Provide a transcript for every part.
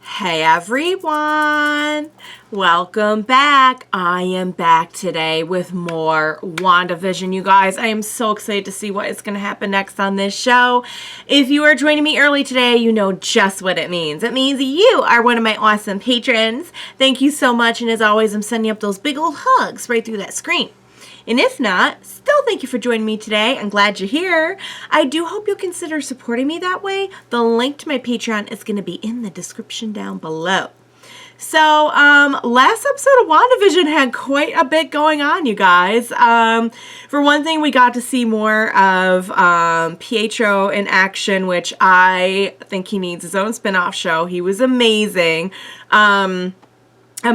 Hey everyone! Welcome back. I am back today with more WandaVision, you guys. I am so excited to see what is going to happen next on this show. If you are joining me early today, you know just what it means. It means you are one of my awesome patrons. Thank you so much, and as always, I'm sending up those big old hugs right through that screen. And if not, still thank you for joining me today. I'm glad you're here. I do hope you'll consider supporting me that way. The link to my Patreon is going to be in the description down below. So, last episode of WandaVision had quite a bit going on, you guys. For one thing, we got to see more of Pietro in action, which I think he needs his own spin-off show. He was amazing. I'm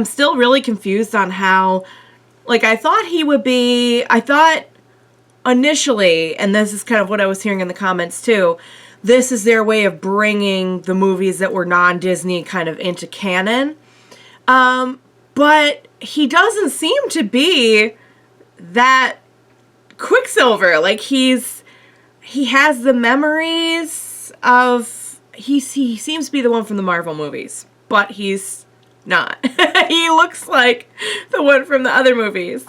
still really confused on how... I thought initially, and this is kind of what I was hearing in the comments too, this is their way of bringing the movies that were non-Disney kind of into canon. But he doesn't seem to be that Quicksilver. He has the memories of, he seems to be the one from the Marvel movies, but he's not. He looks like the one from the other movies.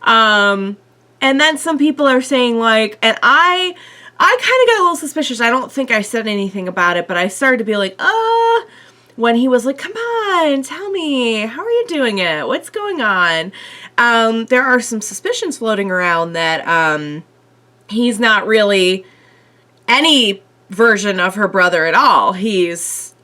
And then some people are saying and I kind of got a little suspicious. I don't think I said anything about it, but I started to be like, when he was like, come on, tell me, how are you doing it? What's going on? There are some suspicions floating around that he's not really any version of her brother at all. He's,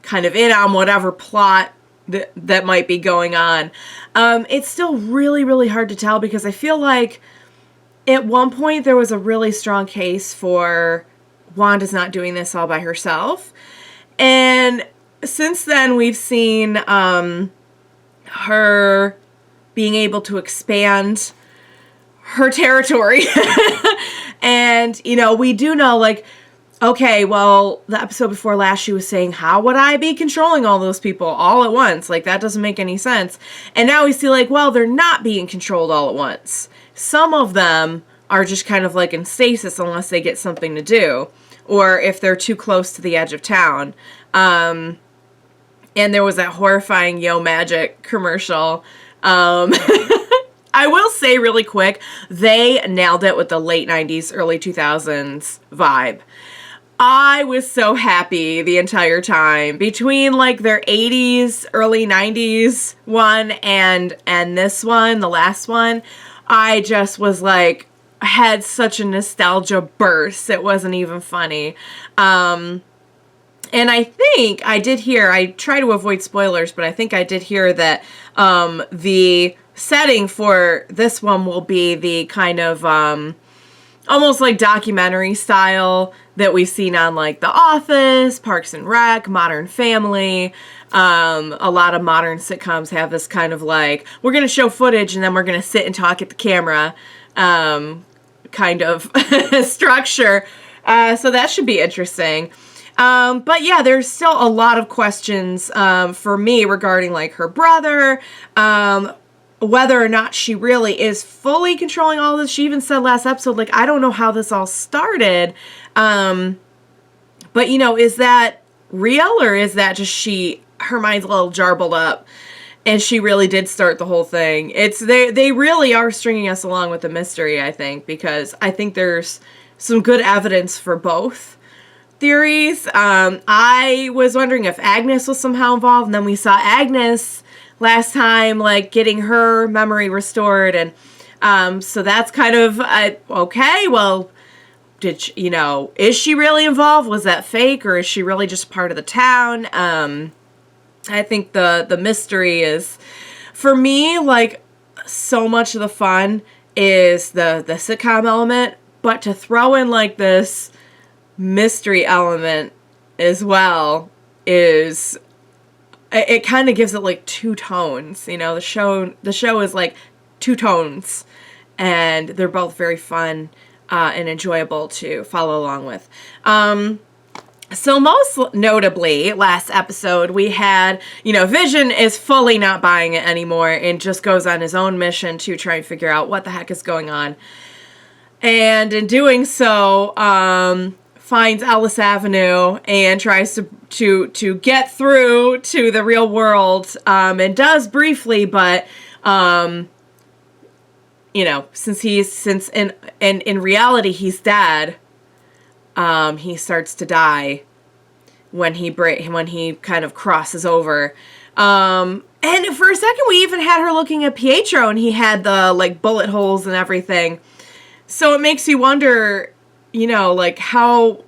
kind of in on whatever plot that might be going on. It's still really, really hard to tell because I feel like at one point there was a really strong case for Wanda's not doing this all by herself. And since then we've seen her being able to expand her territory. And, we do know, okay, well, the episode before last, she was saying, how would I be controlling all those people all at once? That doesn't make any sense. And now we see, they're not being controlled all at once. Some of them are just kind of in stasis unless they get something to do, or if they're too close to the edge of town. And there was that horrifying Yo Magic commercial. I will say really quick, they nailed it with the late 90s, early 2000s vibe. I was so happy the entire time between their 80s, early 90s one and this one, the last one. I just was had such a nostalgia burst. It wasn't even funny. And I think I did hear, I try to avoid spoilers, but I think I did hear that the setting for this one will be the kind of almost documentary style that we've seen on The Office, Parks and Rec, Modern Family. A lot of modern sitcoms have this kind of we're going to show footage and then we're going to sit and talk at the camera kind of structure. So that should be interesting. But yeah, there's still a lot of questions for me regarding her brother, whether or not she really is fully controlling all this. She even said last episode, I don't know how this all started. But is that real, or is that just her mind's a little jarbled up and she really did start the whole thing? They really are stringing us along with the mystery, I think, because I think there's some good evidence for both theories. I was wondering if Agnes was somehow involved, and then we saw Agnes last time, getting her memory restored, and so that's kind of okay. Well, did she, is she really involved? Was that fake, or is she really just part of the town? I think the mystery is, for me, so much of the fun is the sitcom element, but to throw in this mystery element as well is, it kind of gives it two tones. The show is two tones, and they're both very fun and enjoyable to follow along with. So most notably, last episode, we had, Vision is fully not buying it anymore and just goes on his own mission to try and figure out what the heck is going on. And in doing so, finds Ellis Avenue and tries to get through to the real world, and does briefly, but you know, since in reality he's dead, he starts to die when he kind of crosses over. And for a second we even had her looking at Pietro, and he had the like bullet holes and everything. So it makes you wonder, you know, like how,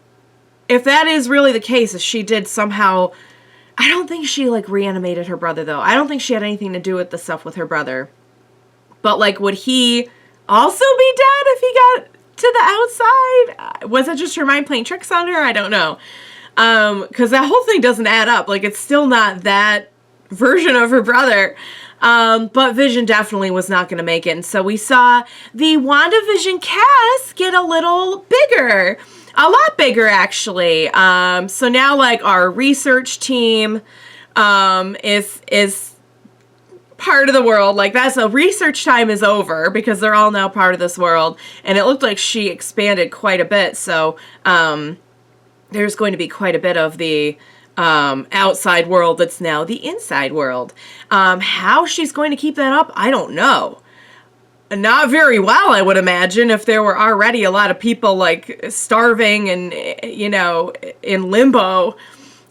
if that is really the case, if she did somehow, I don't think she like reanimated her brother though. I don't think she had anything to do with the stuff with her brother. But like, would he also be dead if he got to the outside? Was it just her mind playing tricks on her? I don't know. Because that whole thing doesn't add up. Like, it's still not that version of her brother. But Vision definitely was not going to make it. And so we saw the WandaVision cast get a little bigger. A lot bigger, actually. So now, like, our research team is part of the world. Like, that's a research time is over because they're all now part of this world. And it looked like she expanded quite a bit. So there's going to be quite a bit of the outside world that's now the inside world. How she's going to keep that up, I don't know. Not very well, I would imagine, if there were already a lot of people like starving and, you know, in limbo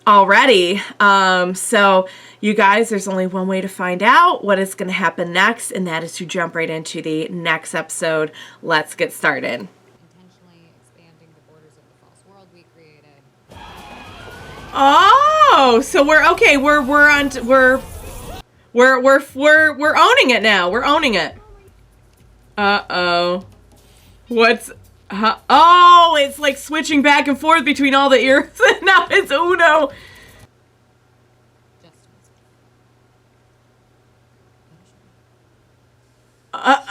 already. So you guys, there's only one way to find out what is going to happen next, and that is to jump right into the next episode. Let's get started. Intentionally expanding the borders of the false world we created. Oh, so we're owning it now. We're owning it. Uh-oh. What's... oh, it's like switching back and forth between all the ears. Now it's Uno.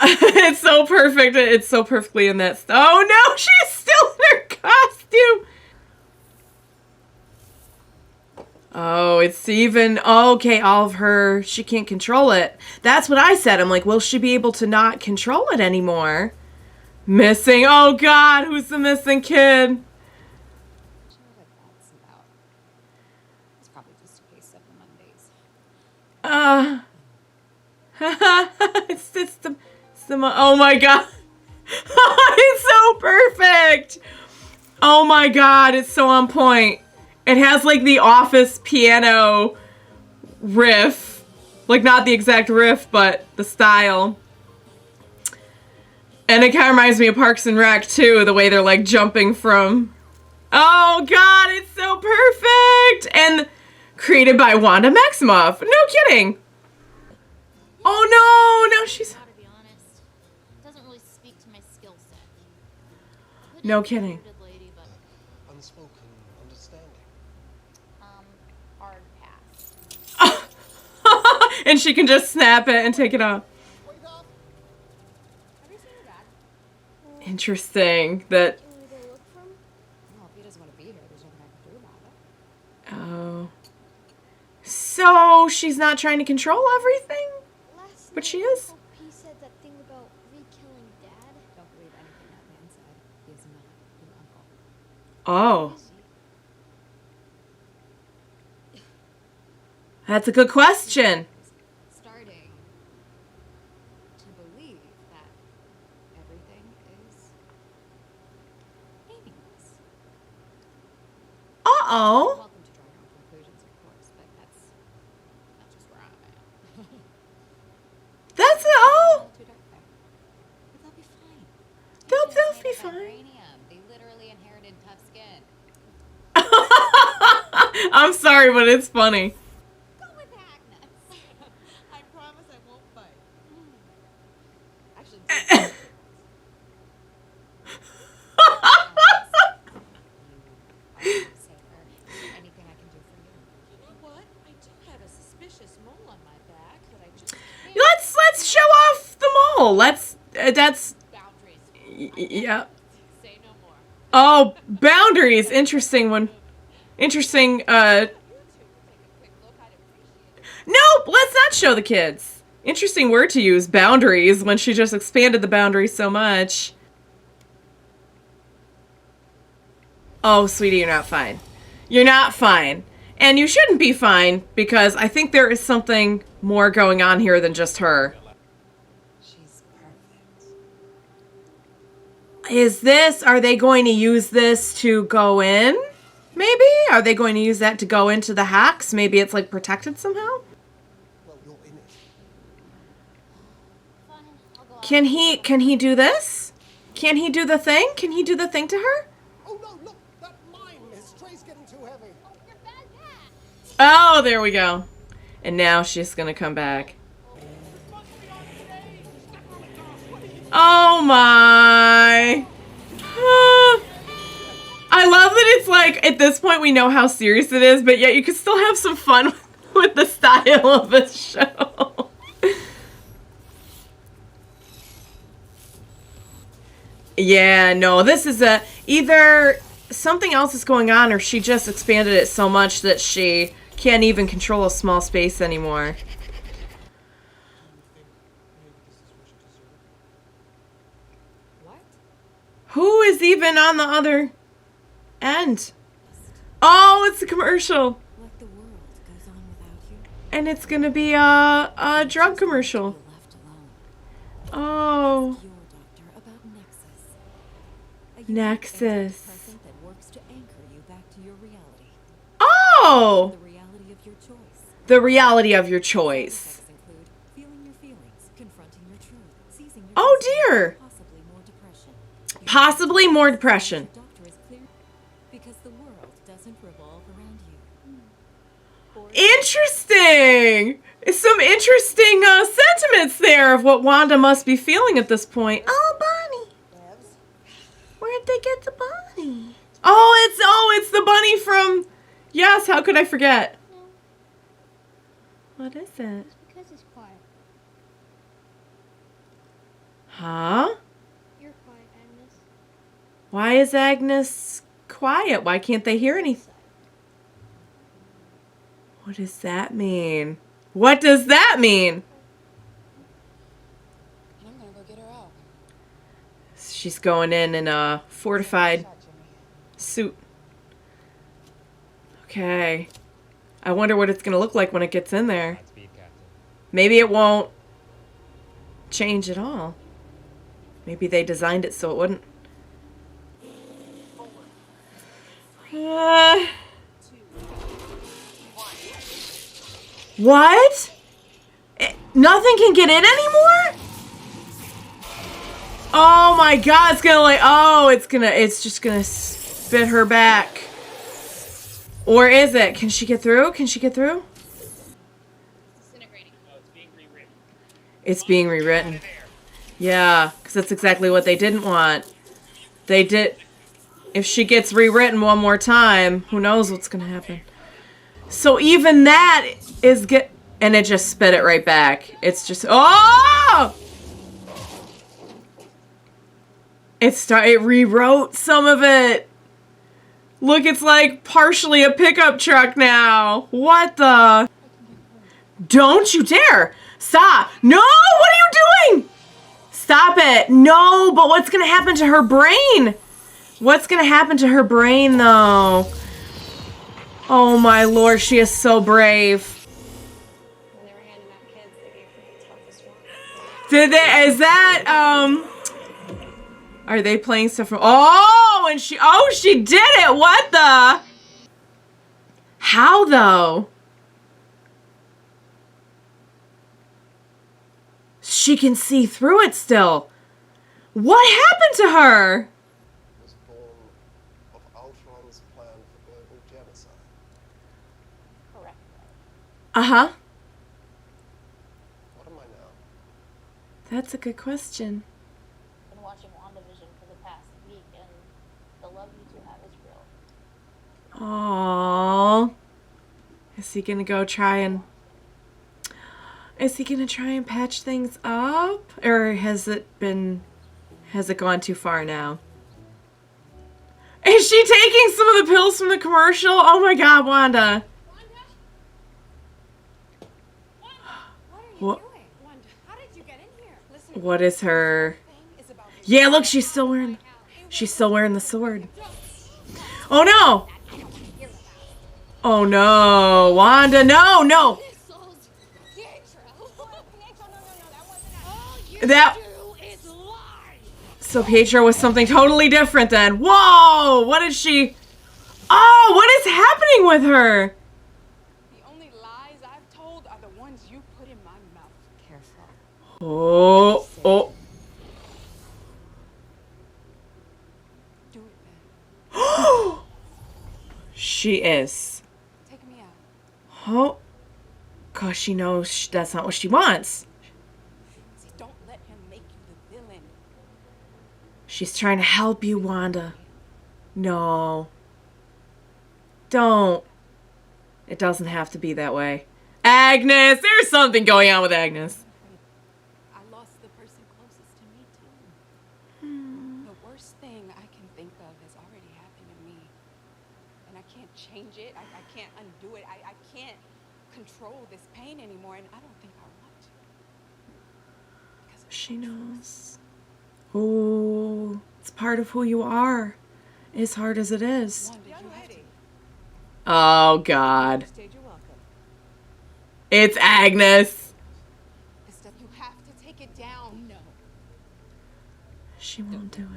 It's so perfect. It's so perfectly in that... oh, no, she's still in her costume. Oh, it's even... okay, all of her... she can't control it. That's what I said. I'm like, will she be able to not control it anymore? Missing... oh, God, who's the missing kid? I'm sure what that's about. It's probably just a case of the Mondays. It's the... oh, my God. It's so perfect. Oh, my God, it's so on point. It has, like, the Office piano riff. Like, not the exact riff, but the style. And it kind of reminds me of Parks and Rec, too. The way they're, like, jumping from... oh, God, it's so perfect! And created by Wanda Maximoff. No kidding. Oh, no! Now she's... To be honest, it doesn't really speak to my skill set. no kidding. Lady, but, Unspoken understanding. hard pass. And she can just snap it and take it off. Have you seen your dad? Interesting. That... Well, if he doesn't want to be here, there's nothing I can do about it. oh. So she's not trying to control everything? Last But she night, is. He said that thing about re-killing Dad. Don't believe anything that man said. He is not your uncle. Oh. That's a good question. Starting to believe that everything is meaningless. Uh-oh. Welcome to drawing your own conclusions, of course, but that's not just where I'm at. That's... oh. Too dark there. But they'll be fine. They'll be fine. Vibranium. They literally inherited tough skin. I'm sorry, but it's funny. Go with Agnes. I promise I won't bite. Actually, anything I can do for you? You know what? I do have a suspicious mole on my back that I just can't. Let's show off the mole. Let's... that's... Boundaries. yeah. Say no more. Oh, boundaries. Interesting one. Interesting, You two will take a quick look. I'd appreciate it. Nope, let's not show the kids. Interesting word to use, boundaries, when she just expanded the boundaries so much. Oh, sweetie, you're not fine. You're not fine. And you shouldn't be fine, because I think there is something more going on here than just her. She's perfect. Are they going to use this to go in? Maybe? Are they going to use that to go into the hacks? Maybe it's like protected somehow? Well, you're in it. Fine, I'll go out. Can he do this? Can he do the thing? Can he do the thing to her? Oh no, look, that mine. His tray's getting too heavy. Oh, your backpack! Oh, there we go. And now she's gonna come back. Oh my. I love that it's like, at this point we know how serious it is, but yet you can still have some fun with the style of this show. Yeah, no, this is either something else is going on, or she just expanded it so much that she can't even control a small space anymore. What? Who is even on the other end? Oh, it's a commercial. Like the world goes on without you. And it's gonna be a drug commercial. You're left alone. Oh, Your doctor about Nexus. A unique Nexus. antidepressant that works to anchor you back to your reality. Oh, The reality of your choice. the reality of your choice. Effects include feeling your feelings, confronting your truth, seizing your Oh destiny, dear. possibly more depression. Possibly more depression. The doctor is clear because the world doesn't revolve around you. Interesting. Some interesting sentiments there of what Wanda must be feeling at this point. Oh, Bonnie. Where'd they get the bunny? Oh, it's the bunny from. Yes. How could I forget? No, What is it? it's because it's quiet. Huh? You're quiet, Agnes. Why is Agnes quiet? Why can't they hear anything? What does that mean? What does that mean? I'm gonna go get her out. She's going in a fortified suit. Okay. I wonder what it's going to look like when it gets in there. Maybe it won't change at all. Maybe they designed it so it wouldn't. What? Nothing can get in anymore? Oh my god, it's gonna like, oh, it's just gonna spit her back. Or is it? Can she get through? Can she get through? Disintegrating. It's being rewritten. Yeah, because that's exactly what they didn't want. They did. If she gets rewritten one more time, who knows what's gonna happen. So even that is and it just spit it right back. It's just, oh! It rewrote some of it. Look, it's like partially a pickup truck now. What the? Don't you dare. Stop. No, what are you doing? Stop it. No, but what's going to happen to her brain? What's going to happen to her brain, though? Oh, my Lord. She is so brave. When they were handing out kids, they gave her the toughest one. Did they? Is that, are they playing stuff from... Oh, and she did it. What the? How, though? She can see through it still. What happened to her? Was born of Ultron's plan for global genocide. Correct. Uh-huh. What am I now? That's a good question. Been watching WandaVision for the past week, and the love you two have is real. Aww. Is he gonna go try and... Is he gonna try and patch things up? Or has it gone too far now? Is she taking some of the pills from the commercial? Oh my god, Wanda. What are you What? doing? Wanda, how did you get in here? Listen, What is her... thing is about Yeah, look, she's still wearing the sword. Oh no! I don't want to hear about. Oh no, Wanda, no, no! Missiles! Pietro! Pietro, no, that wasn't us. All you That- do is lie! So Pietro was something totally different then. Whoa! What is she? Oh, what is happening with her? The only lies I've told are the ones you put in my mouth. Careful. Oh, oh. Do it then. She is. Take me out. Oh. Because she knows that's not what she wants. See, don't let him make you the villain. She's trying to help you, Wanda. No. Don't. It doesn't have to be that way. Agnes! There's something going on with Agnes. I lost the person closest to me, too. The worst thing I can think of has already happened to me. And I can't change it. I can't undo it. I can't control this pain anymore, and I don't think I want to. Because of She the truth. knows. Oh, it's part of who you are. As hard as it is. Wanda, you have to. Oh, God. Stage, you're welcome. It's Agnes. This stuff, you have to take it down. No. She won't do it.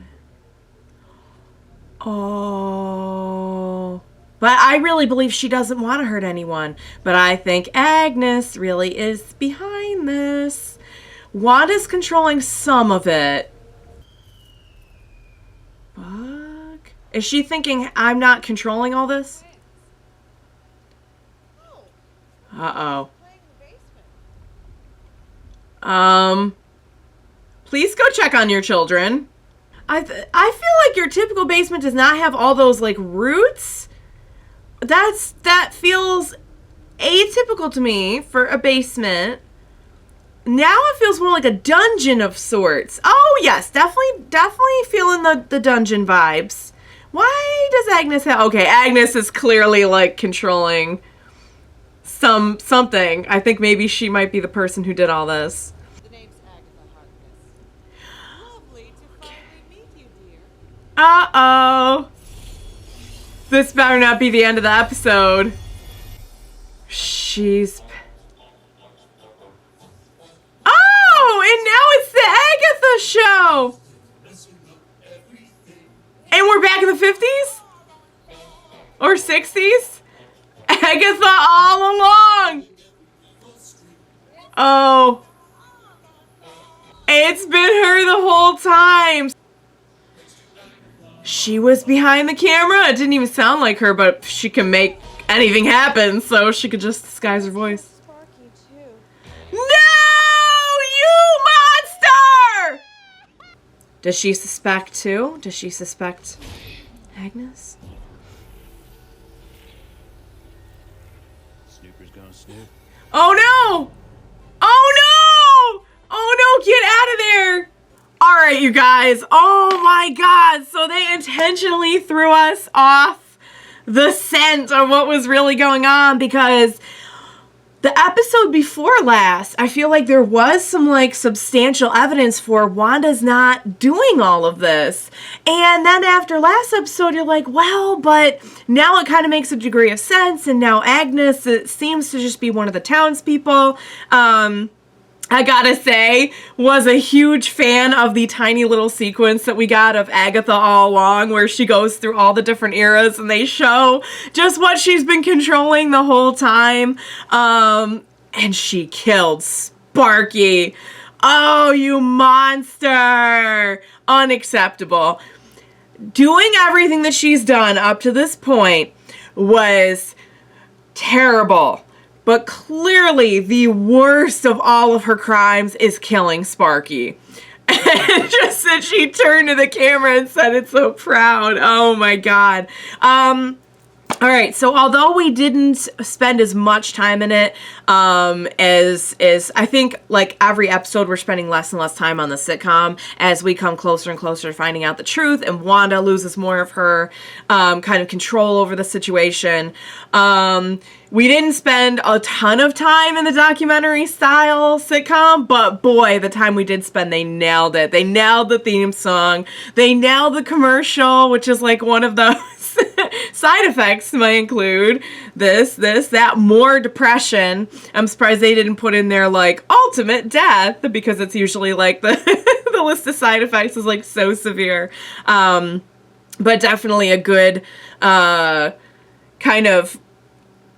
Oh. But I really believe she doesn't want to hurt anyone. But I think Agnes really is behind this. Wanda's controlling some of it. Fuck. Is she thinking I'm not controlling all this? Uh-oh. Please go check on your children. I feel like your typical basement does not have all those, like, roots. That feels atypical to me for a basement. Now it feels more like a dungeon of sorts. Oh, yes, definitely feeling the dungeon vibes. Why does Agnes have... Okay, Agnes is clearly, like, controlling something. I think maybe she might be the person who did all this. The name's Agatha Harkness. Lovely to finally meet you, dear. Uh-oh. This better not be the end of the episode. She's... Oh, and now it's the Agatha show. And we're back in the 50s? Or 60s? Agatha all along. Oh. It's been her the whole time. She was behind the camera. It didn't even sound like her, but she can make anything happen, so she could just disguise her voice. Sparky, too. No! You monster! Does she suspect too? Does she suspect Agnes? Snooper's gonna snoop. Oh no! Oh no! Oh no, get out of there! Alright, you guys. Oh my god. So they intentionally threw us off the scent of what was really going on because the episode before last, I feel like there was some like substantial evidence for Wanda's not doing all of this. And then after last episode, you're like, well, but now it kind of makes a degree of sense. And now Agnes, it seems to just be one of the townspeople. I gotta say, was a huge fan of the tiny little sequence that we got of Agatha all along where she goes through all the different eras and they show just what she's been controlling the whole time. And she killed Sparky. Oh, you monster. Unacceptable. Doing everything that she's done up to this point was terrible. But clearly, the worst of all of her crimes is killing Sparky. And just that she turned to the camera and said it so proud. Oh my god. Alright, so although we didn't spend as much time in it as I think like every episode we're spending less and less time on the sitcom as we come closer and closer to finding out the truth and Wanda loses more of her kind of control over the situation. We didn't spend a ton of time in the documentary style sitcom, but boy, the time we did spend, they nailed it. They nailed the theme song. They nailed the commercial, which is like one of those effects. Side effects might include this, that, more depression. I'm surprised they didn't put in there like ultimate death, because it's usually like the the list of side effects is like so severe. But definitely a good kind of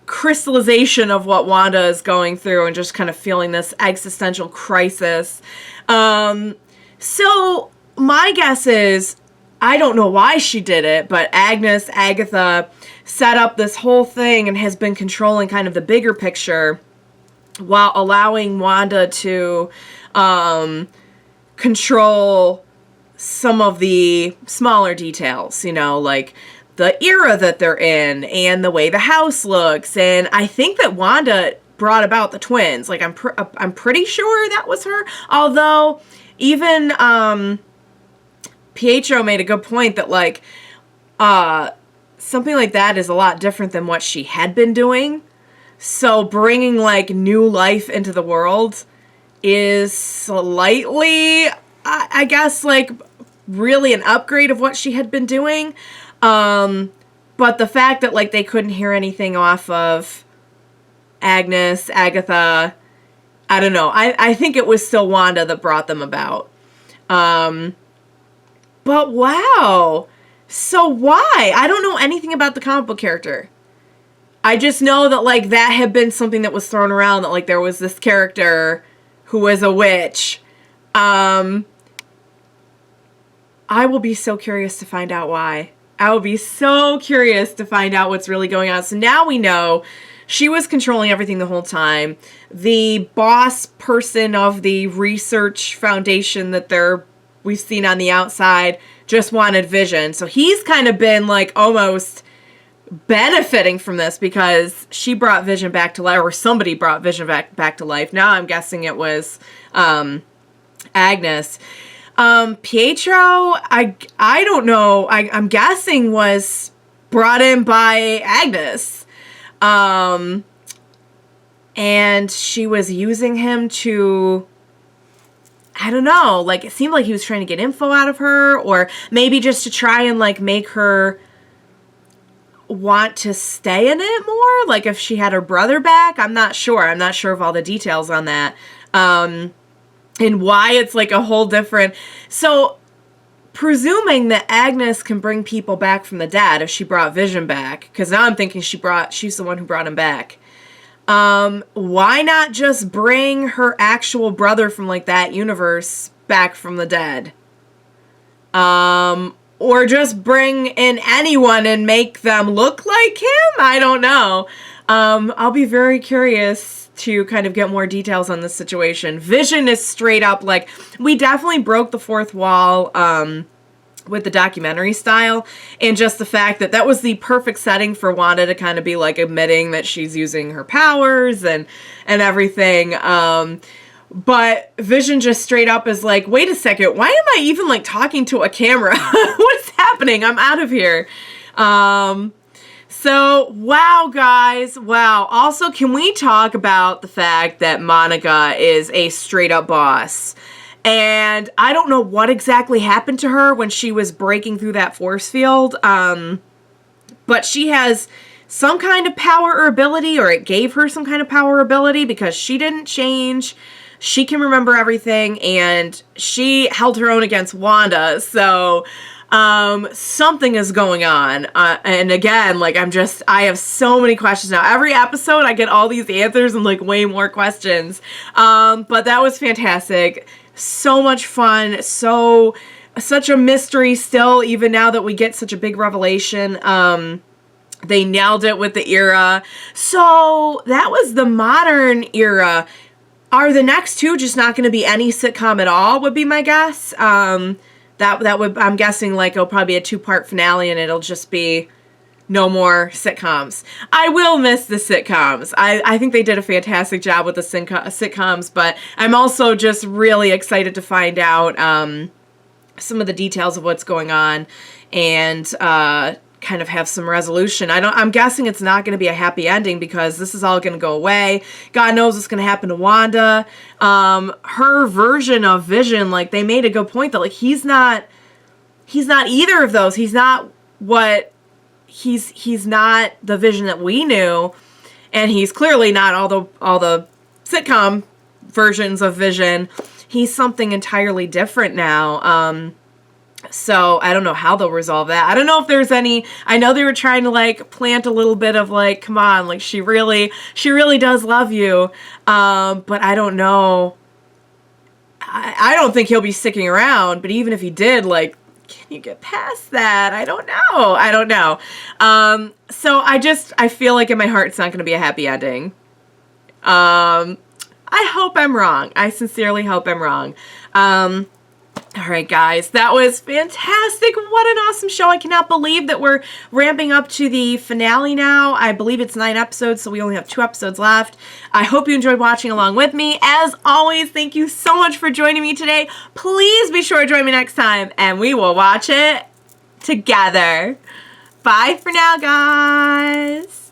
crystallization of what Wanda is going through and just kind of feeling this existential crisis. So my guess is, I don't know why she did it, but Agatha set up this whole thing and has been controlling kind of the bigger picture while allowing Wanda to control some of the smaller details, like the era that they're in and the way the house looks. And I think that Wanda brought about the twins. Like, I'm pretty sure that was her. Although even Pietro made a good point that like something like that is a lot different than what she had been doing. So bringing like new life into the world is slightly, I guess, like really an upgrade of what she had been doing. But the fact that like they couldn't hear anything off of Agatha, I don't know. I think it was still Wanda that brought them about. But wow. So why? I don't know anything about the comic book character. I just know that like that had been something that was thrown around, that like there was this character who was a witch. I will be so curious to find out why. I will be so curious to find out what's really going on. So now we know she was controlling everything the whole time. The boss person of the research foundation that we've seen on the outside just wanted Vision. So he's kind of been like almost benefiting from this because she brought Vision back to life, or somebody brought Vision back to life. Now I'm guessing it was Agnes. Pietro, I don't know. I'm guessing was brought in by Agnes. And she was using him to, I don't know, like it seemed like he was trying to get info out of her, or maybe just to try and like make her want to stay in it more, like if she had her brother back. I'm not sure of all the details on that. And why it's like a whole different, so presuming that Agnes can bring people back from the dead if she brought Vision back, because now I'm thinking she's the one who brought him back. Why not just bring her actual brother from like that universe back from the dead? Or just bring in anyone and make them look like him? I don't know. I'll be very curious to kind of get more details on this situation. Vision is straight up like, we definitely broke the fourth wall with the documentary style, and just the fact that was the perfect setting for Wanda to kind of be like admitting that she's using her powers and everything. But Vision just straight up is like, wait a second, why am I even like talking to a camera? What's happening? I'm out of here. So, wow, guys. Wow. Also, can we talk about the fact that Monica is a straight up boss? And I don't know what exactly happened to her when she was breaking through that force field. But she has some kind of power or ability, or it gave her some kind of power or ability, because she didn't change. She can remember everything, and she held her own against Wanda. So something is going on. And again, like I have so many questions now. Every episode I get all these answers and like way more questions. But that was fantastic. So much fun. Such a mystery still, even now that we get such a big revelation. They nailed it with the era. So that was the modern era. Are the next two just not going to be any sitcom at all, would be my guess. That would, I'm guessing, like it'll probably be a 2-part finale and it'll just be no more sitcoms. I will miss the sitcoms. I think they did a fantastic job with the sitcoms, but I'm also just really excited to find out some of the details of what's going on and kind of have some resolution. I'm guessing it's not going to be a happy ending, because this is all going to go away. God knows what's going to happen to Wanda. Her version of Vision, like they made a good point that like he's not either of those. He's not what he's not the Vision that we knew, and he's clearly not all the sitcom versions of Vision. He's something entirely different now. So I don't know how they'll resolve that. I don't know if there's any, I know they were trying to like plant a little bit of like, come on, like she really does love you. But I don't know. I don't think he'll be sticking around, but even if he did, like, can you get past that? I don't know. So I feel like in my heart it's not going to be a happy ending. I hope I'm wrong. I sincerely hope I'm wrong. All right, guys, that was fantastic. What an awesome show. I cannot believe that we're ramping up to the finale now. I believe it's 9 episodes, so we only have 2 episodes left. I hope you enjoyed watching along with me. As always, thank you so much for joining me today. Please be sure to join me next time, and we will watch it together. Bye for now, guys.